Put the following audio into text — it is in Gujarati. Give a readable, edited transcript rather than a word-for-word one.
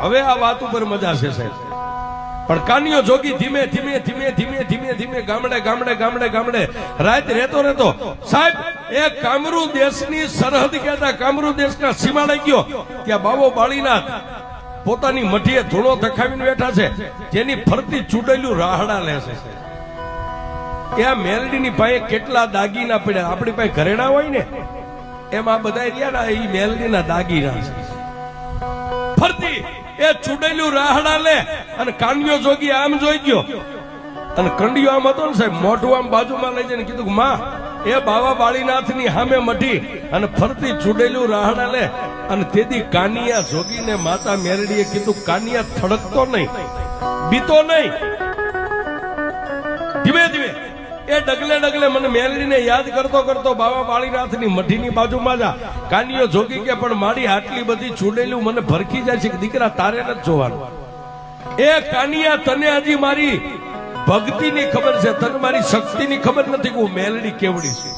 હવે આ વાત ઉપર મજા છે સાહેબ. પણ કાનિયો જોગી ધીમે ધીમે ધીમે ધીમે ધીમે ધીમે ગામડે ગામડે ગામડે ગામડે રાત રહેતો સાહેબ એ કામરૂ દેશની સરહદ કહેતા કામરૂ દેશના સીમાડે ગયો. ત્યાં બાવો બાળીનાથ પોતાની મઠીએ ધૂળો ધખાવીને બેઠા છે, જેની ફરતી ચૂડેલું રાહડા લે છે. એ આ મેલડીની પાસે કેટલા દાગીના પડ્યા. આપણી પાસે ઘરેણા હોય ને એમાં બધા રહ્યા ને એ મેલડીના દાગીના છે. ફરતી એ ચૂડેલું રાહડા લે અને કાનિયો જોગી આમ જોઈ ગયો અને કંડિયો આમ હતો ને સાહેબ, મોઢું આમ બાજુમાં લઈ જઈને કીધું માં એ બાવા બાળીનાથની સામે મઢી અને ફરતી ચૂડેલું રાહડા લે. અને તેથી કાનિયા જોગીને માતા મેરડીએ કીધું કાનિયા થડકતો નહીં, બીતો નહીં, ધીમે ધીમે એ ડગલે ડગલે મને મેલડીને યાદ કરતો કરતો બાવા બાળીનાથની મઢીની બાજુમાં જા. કાનિયો જોગી કે પણ મારી આટલી બધી ચૂડેલું મને ભરખી જાય છે કે દીકરા તારે નથી જોવાનું. એ કાનિયા તને હજી મારી ભક્તિની ખબર છે, તને મારી શક્તિની ખબર નથી કે હું મેલડી કેવડી છું.